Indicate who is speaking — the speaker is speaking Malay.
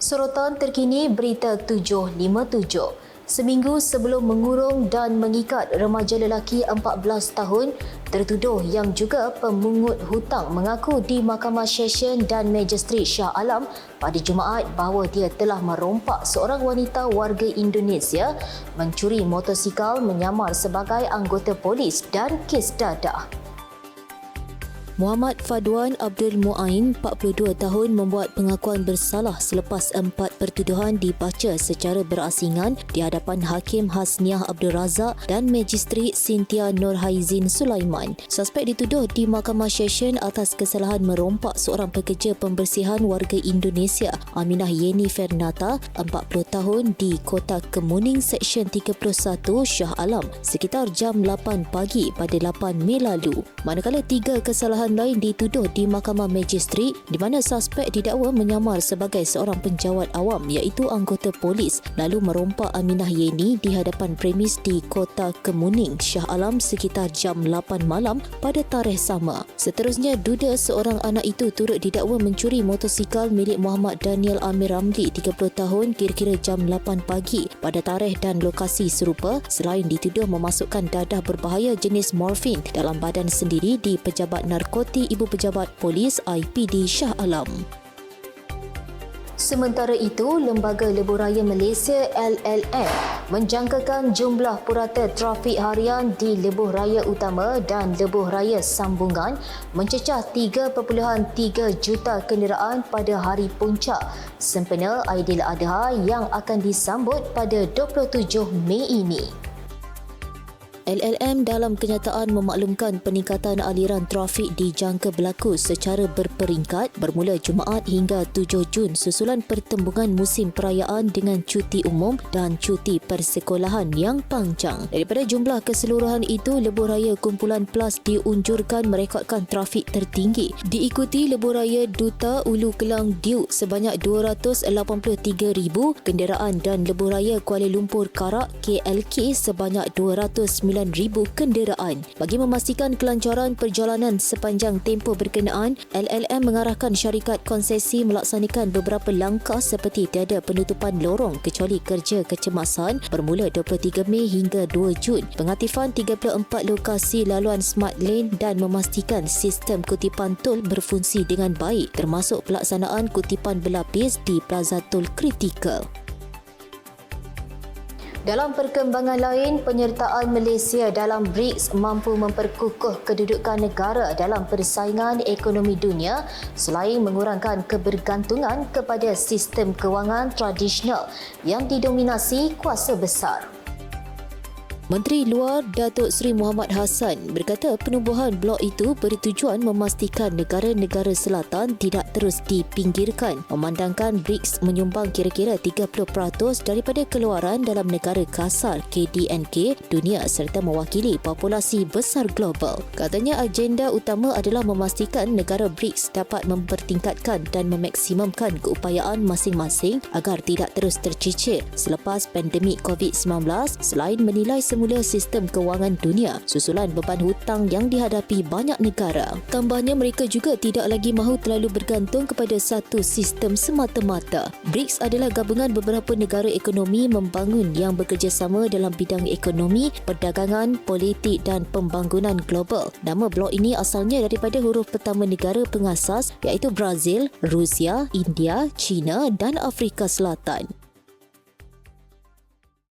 Speaker 1: Sorotan terkini Berita 757. Seminggu sebelum mengurung dan mengikat remaja lelaki 14 tahun tertuduh yang juga pemungut hutang mengaku di Mahkamah Session dan Magistrate Shah Alam pada Jumaat bahawa dia telah merompak seorang wanita warga Indonesia mencuri motosikal menyamar sebagai anggota polis dan kes dadah. Muhammad Fadwan Abdul Muain, 42 tahun, membuat pengakuan bersalah selepas 4 pertuduhan dibaca secara berasingan di hadapan Hakim Hasniah Abdul Razak dan Magistrat Cynthia Nurhaizin Sulaiman. Suspek dituduh di Mahkamah Session atas kesalahan merompak seorang pekerja pembersihan warga Indonesia, Aminah Yeni Fernata, 40 tahun, di Kota Kemuning, Seksyen 31, Shah Alam sekitar jam 8 pagi pada 8 Mei lalu. Manakala 3 kesalahan lain dituduh di Mahkamah Magistrat di mana suspek didakwa menyamar sebagai seorang penjawat awam iaitu anggota polis lalu merompak Aminah Yeni di hadapan premis di Kota Kemuning, Shah Alam sekitar jam 8 malam pada tarikh sama. Seterusnya, duda seorang anak itu turut didakwa mencuri motosikal milik Muhammad Daniel Amir Ramli, 30 tahun, kira-kira jam 8 pagi pada tarikh dan lokasi serupa, selain dituduh memasukkan dadah berbahaya jenis morfin dalam badan sendiri di Pejabat Narkotik Ibu Pejabat Polis IPD Shah Alam. Sementara itu, Lembaga Lebuh Raya Malaysia LLM menjangkakan jumlah purata trafik harian di Lebuh Raya Utama dan Lebuh Raya Sambungan mencecah 3.3 juta kenderaan pada hari puncak sempena Aidiladha yang akan disambut pada 27 Mei ini. LLM dalam kenyataan memaklumkan peningkatan aliran trafik dijangka berlaku secara berperingkat bermula Jumaat hingga 7 Jun susulan pertembungan musim perayaan dengan cuti umum dan cuti persekolahan yang panjang. Daripada jumlah keseluruhan itu, Lebuh Raya Kumpulan Plus diunjurkan merekodkan trafik tertinggi. Diikuti Lebuh Raya Duta Ulu Kelang Diuk sebanyak 283,000 kenderaan dan Lebuh Raya Kuala Lumpur Karak KLK sebanyak 209,000 kenderaan. Bagi memastikan kelancaran perjalanan sepanjang tempoh berkenaan, LLM mengarahkan syarikat konsesi melaksanakan beberapa langkah seperti tiada penutupan lorong kecuali kerja kecemasan bermula 23 Mei hingga 2 Jun, pengaktifan 34 lokasi laluan smart lane dan memastikan sistem kutipan tol berfungsi dengan baik termasuk pelaksanaan kutipan berlapis di Plaza Tol Kritikal. Dalam perkembangan lain, penyertaan Malaysia dalam BRICS mampu memperkukuh kedudukan negara dalam persaingan ekonomi dunia selain mengurangkan kebergantungan kepada sistem kewangan tradisional yang didominasi kuasa besar. Menteri Luar Datuk Seri Muhammad Hassan berkata penubuhan blok itu bertujuan memastikan negara-negara selatan tidak terus dipinggirkan, memandangkan BRICS menyumbang kira-kira 30% daripada keluaran dalam negara kasar KDNK dunia serta mewakili populasi besar global. Katanya agenda utama adalah memastikan negara BRICS dapat mempertingkatkan dan memaksimumkan keupayaan masing-masing agar tidak terus tercicir selepas pandemik COVID-19 selain menilai semula sistem kewangan dunia susulan beban hutang yang dihadapi banyak negara. Tambahnya, mereka juga tidak lagi mahu terlalu bergantung kepada satu sistem semata-mata. BRICS adalah gabungan beberapa negara ekonomi membangun yang bekerjasama dalam bidang ekonomi, perdagangan, politik dan pembangunan global. Nama blok ini asalnya daripada huruf pertama negara pengasas iaitu Brazil, Rusia, India, China dan Afrika Selatan.